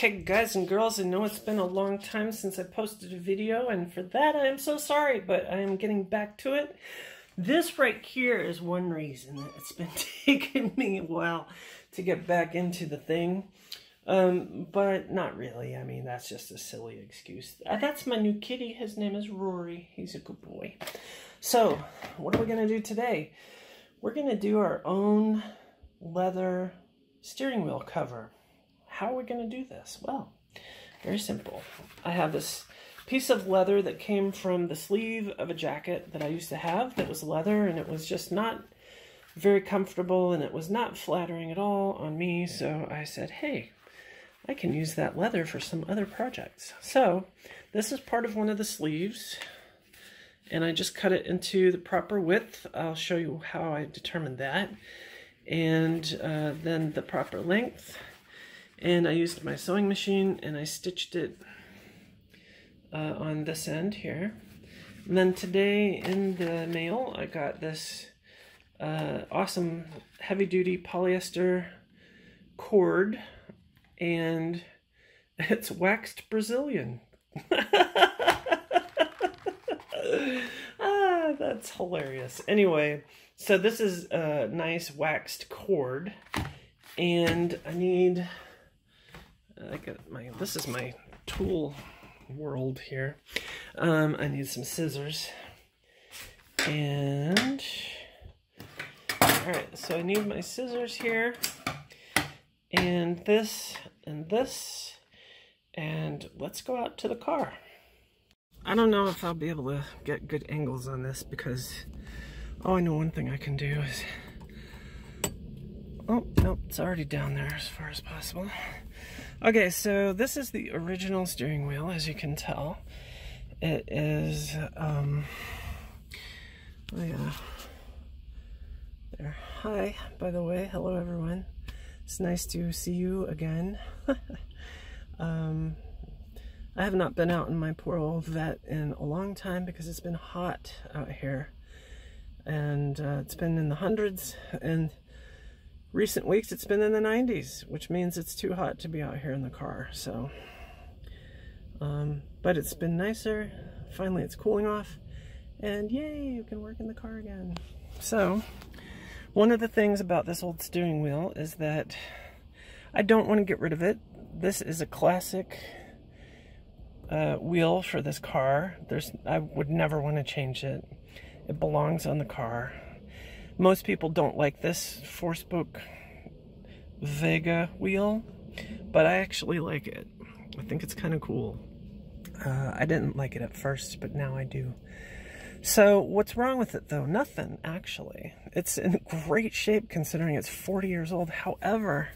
Okay, guys and girls, I know it's been a long time since I posted a video, and for that I am so sorry, but I am getting back to it. This right here is one reason that it's been taking me a while to get back into the thing. But not really. I mean, that's just a silly excuse. That's my new kitty. His name is Rory. He's a good boy. So, what are we going to do today? We're going to do our own leather steering wheel cover. How are we going to do this? Well, very simple. I have this piece of leather that came from the sleeve of a jacket that I used to have that was leather, and it was just not very comfortable, and it was not flattering at all on me, so I said, hey, I can use that leather for some other projects. So this is part of one of the sleeves, and I just cut it into the proper width. I'll show you how I determined that, and then the proper length. And I used my sewing machine and I stitched it on this end here. And then today in the mail I got this awesome heavy-duty polyester cord, and it's waxed Brazilian. That's hilarious. Anyway, so this is a nice waxed cord, and I need... this is my tool world here. I need some scissors. And, alright, so I need my scissors here. And this, and let's go out to the car. I don't know if I'll be able to get good angles on this because, oh, I know one thing I can do is, oh, nope, it's already down there as far as possible. Okay, so this is the original steering wheel, as you can tell. It is, oh yeah, there. Hi, by the way, hello everyone. It's nice to see you again. I have not been out in my poor old vet in a long time because it's been hot out here. And it's been in the hundreds, and recent weeks it's been in the 90s, which means it's too hot to be out here in the car. So, but it's been nicer. Finally it's cooling off, and yay, you can work in the car again. So, one of the things about this old steering wheel is that I don't want to get rid of it. This is a classic wheel for this car. I would never want to change it. It belongs on the car. Most people don't like this 4-spoke Vega wheel, but I actually like it. I think it's kind of cool. I didn't like it at first, but now I do. So what's wrong with it though? Nothing, actually. It's in great shape considering it's 40 years old. However,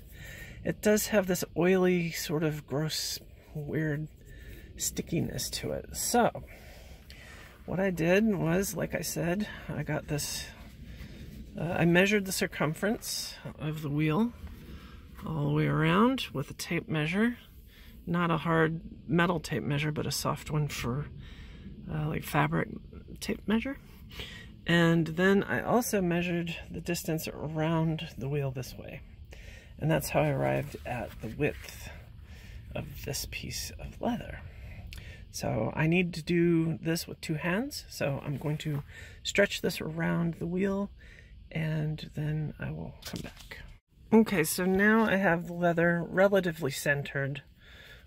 it does have this oily, sort of gross, weird stickiness to it. So what I did was, like I said, I got this, I measured the circumference of the wheel all the way around with a tape measure. Not a hard metal tape measure, but a soft one for like fabric tape measure. And then I also measured the distance around the wheel this way. And that's how I arrived at the width of this piece of leather. So I need to do this with 2 hands, so I'm going to stretch this around the wheel, and then I will come back. Okay, so now I have the leather relatively centered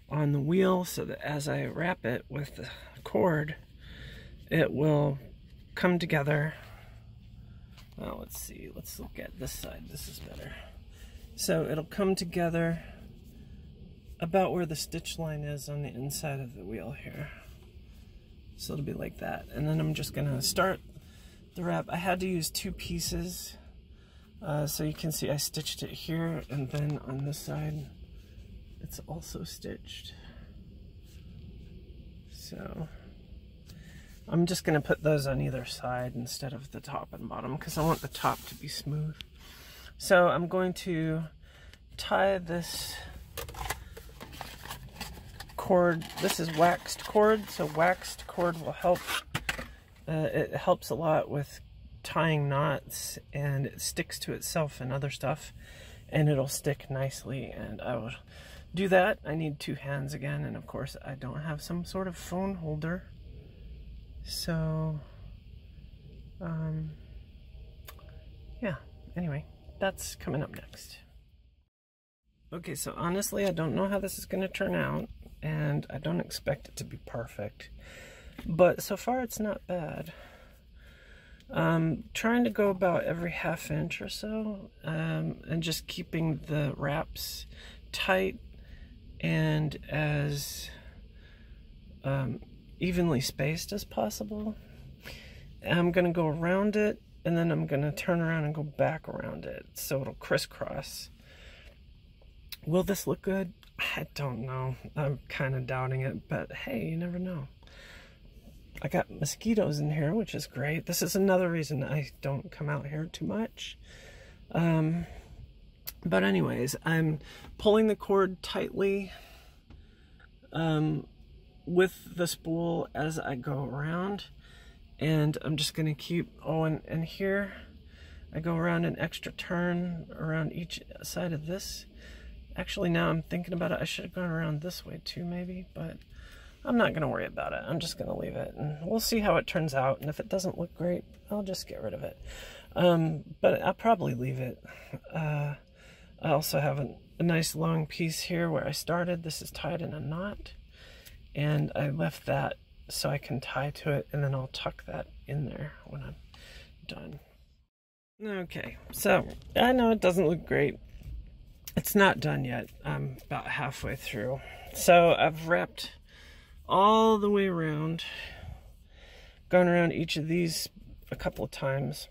on the wheel so that as I wrap it with the cord, it will come together. Well, let's see, let's look at this side. This is better. So it'll come together about where the stitch line is on the inside of the wheel here. So it'll be like that. And then I'm just gonna start the wrap. I had to use 2 pieces. So you can see I stitched it here, and then on this side, it's also stitched. So I'm just gonna put those on either side instead of the top and bottom because I want the top to be smooth. So I'm going to tie this cord. This is waxed cord, so waxed cord will help. It helps a lot with tying knots, and it sticks to itself and other stuff, and it'll stick nicely. And I will do that, I need 2 hands again, and of course I don't have some sort of phone holder. So, yeah, anyway, that's coming up next. Okay, so honestly, I don't know how this is going to turn out, and I don't expect it to be perfect, but so far it's not bad. Trying to go about every ½ inch or so, and just keeping the wraps tight and as evenly spaced as possible. I'm going to go around it, and then I'm going to turn around and go back around it, so it'll crisscross. Will this look good? I don't know. I'm kind of doubting it, but hey, you never know. I got mosquitoes in here, which is great. This is another reason I don't come out here too much. But anyways, I'm pulling the cord tightly with the spool as I go around. And I'm just going to keep, and here I go around an extra turn around each side of this. Actually, now I'm thinking about it, I should have gone around this way too, maybe, but I'm not going to worry about it. I'm just going to leave it, and we'll see how it turns out, and if it doesn't look great, I'll just get rid of it. But I'll probably leave it. I also have a nice long piece here where I started. This is tied in a knot, and I left that so I can tie to it, and then I'll tuck that in there when I'm done. Okay, so I know it doesn't look great. It's not done yet. I'm about halfway through. So I've wrapped all the way around, gone around each of these a couple of times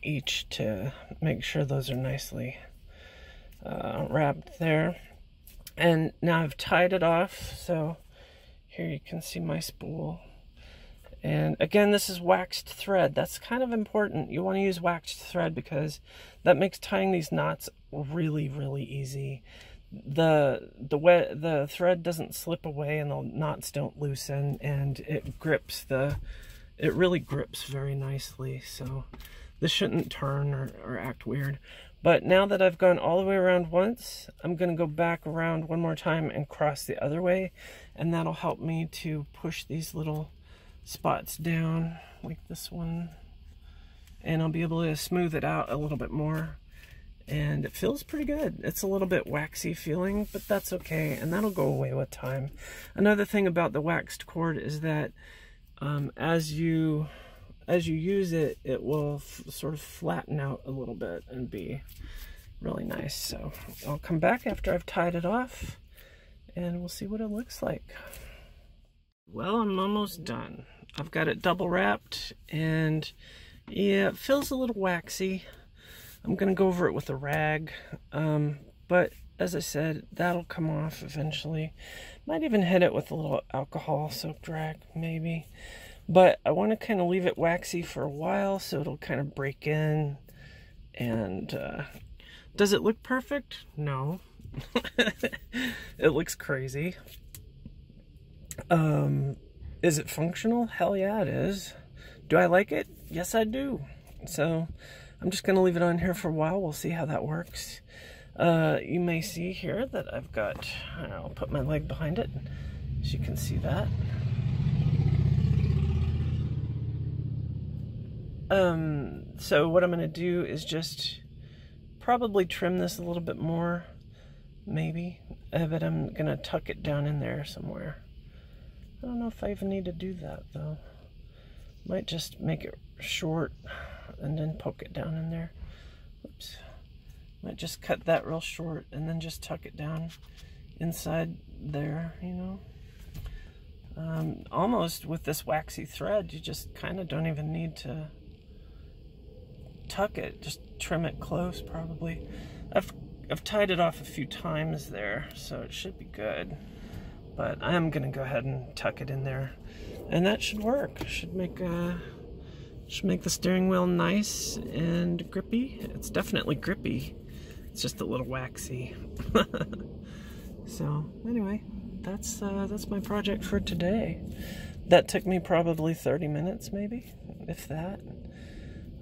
each to make sure those are nicely wrapped there. And now I've tied it off, so here you can see my spool. And again, this is waxed thread. That's kind of important. You want to use waxed thread because that makes tying these knots really, really easy. The thread doesn't slip away and the knots don't loosen, and it really grips very nicely. So this shouldn't turn or act weird. But now that I've gone all the way around once, I'm going to go back around one more time and cross the other way, and that'll help me to push these little spots down like this one, and I'll be able to smooth it out a little bit more, and it feels pretty good. It's a little bit waxy feeling, but that's okay, and that'll go away with time. Another thing about the waxed cord is that as you use it, it will sort of flatten out a little bit and be really nice. So I'll come back after I've tied it off, and we'll see what it looks like. Well, I'm almost done. I've got it double wrapped, and yeah, it feels a little waxy. I'm gonna go over it with a rag, but as I said, that'll come off eventually. Might even hit it with a little alcohol soaked rag, maybe. But I want to kind of leave it waxy for a while so it'll kind of break in. And does it look perfect? No. It looks crazy. Is it functional? Hell yeah, it is. Do I like it? Yes, I do. So I'm just going to leave it on here for a while. We'll see how that works. You may see here that I've got, I'll put my leg behind it, so you can see that. So what I'm going to do is just probably trim this a little bit more, maybe, but I'm going to tuck it down in there somewhere. I don't know if I even need to do that, though. Might just make it short and then poke it down in there. Oops. Might just cut that real short and then just tuck it down inside there, you know. Almost with this waxy thread, you just kind of don't even need to tuck it. Just trim it close, probably. I've tied it off a few times there, so it should be good. But I am going to go ahead and tuck it in there, and that should work. Should make the steering wheel nice and grippy. It's definitely grippy. It's just a little waxy. So anyway, that's my project for today. That took me probably 30 minutes, maybe, if that.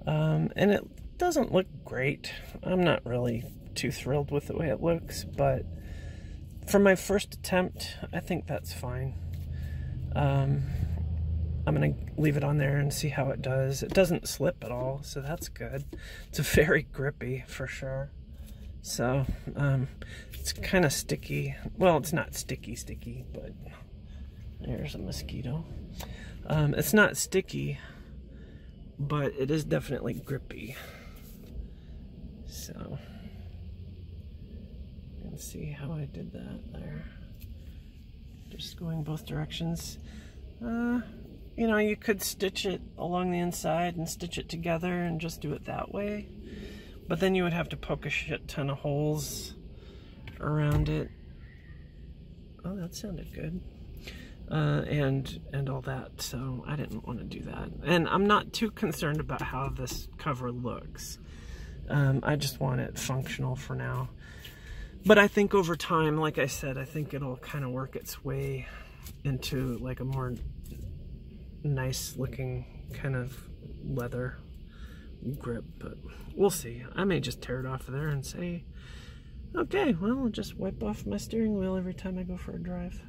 And it doesn't look great. I'm not really too thrilled with the way it looks, but For my first attempt, I think that's fine. I'm gonna leave it on there and see how it does. It doesn't slip at all, so that's good. It's very grippy for sure. So it's kind of sticky. Well, it's not sticky, but there's a mosquito. It's not sticky, but it is definitely grippy. So you can see how I did that there. Just going both directions. You know, you could stitch it along the inside and stitch it together and just do it that way. But then you would have to poke a shit ton of holes around it. Oh, that sounded good. And all that, so I didn't want to do that. And I'm not too concerned about how this cover looks. I just want it functional for now. But I think over time, like I said, I think it'll kind of work its way into like a more nice looking kind of leather grip, but we'll see. I may just tear it off of there and say, okay, well, I'll just wipe off my steering wheel every time I go for a drive.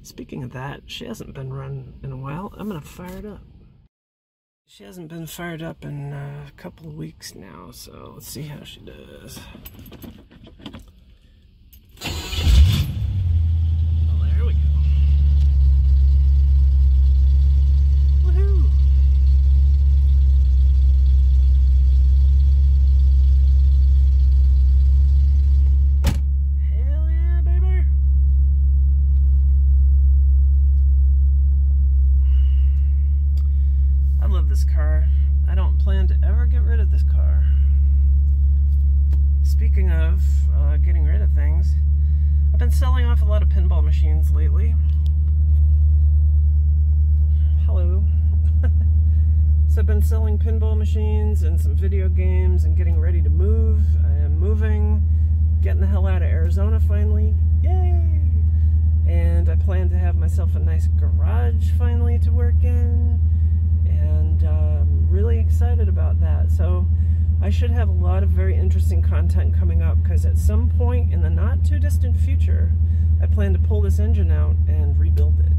Speaking of that, she hasn't been run in a while. I'm gonna fire it up. She hasn't been fired up in a couple of weeks now, so let's see how she does. Well, there we go. Woohoo! Hell yeah, baby! I love this car. I don't plan to ever get rid of this car. Speaking of getting rid of things, I've been selling off a lot of pinball machines lately. Hello. So I've been selling pinball machines and some video games and getting ready to move. I am moving, getting the hell out of Arizona finally. Yay! And I plan to have myself a nice garage finally to work in. And I'm really excited about that. So I should have a lot of very interesting content coming up, because at some point in the not too distant future, I plan to pull this engine out and rebuild it.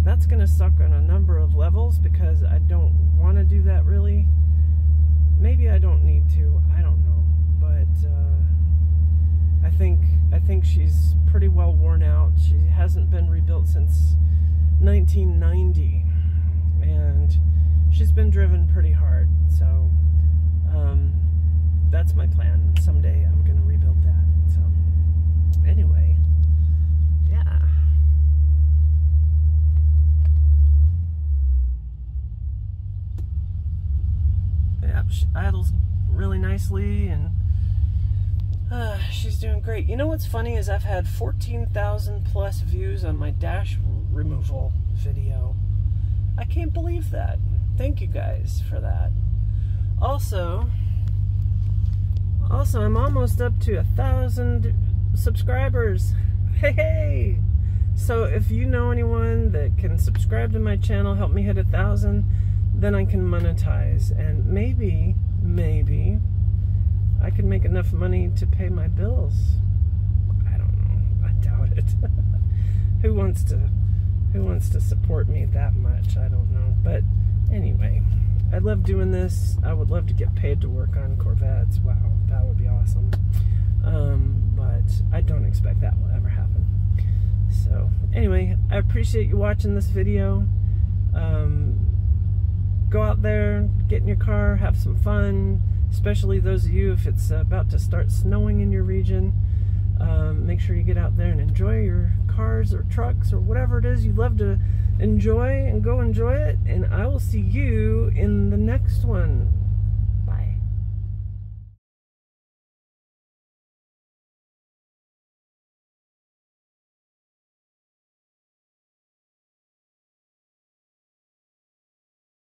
That's going to suck on a number of levels, because I don't want to do that really. Maybe I don't need to, I don't know. But I think she's pretty well worn out. She hasn't been rebuilt since 1990. And she's been driven pretty hard, so that's my plan. Someday I'm gonna rebuild that. So anyway, yeah. Yeah, she idles really nicely, and she's doing great. You know what's funny is I've had 14,000 plus views on my dash removal video. I can't believe that. Thank you guys for that. Also, I'm almost up to 1,000 subscribers. Hey! So if you know anyone that can subscribe to my channel, help me hit 1,000, then I can monetize. And maybe I can make enough money to pay my bills. I don't know. I doubt it. Who wants to support me that much? I don't know. But anyway, I love doing this. I would love to get paid to work on Corvettes. Wow, that would be awesome. But I don't expect that will ever happen. So anyway, I appreciate you watching this video. Go out there, get in your car, have some fun, especially those of you if it's about to start snowing in your region. Make sure you get out there and enjoy your cars or trucks or whatever it is you love to enjoy, and go enjoy it. And I will see you in the next one.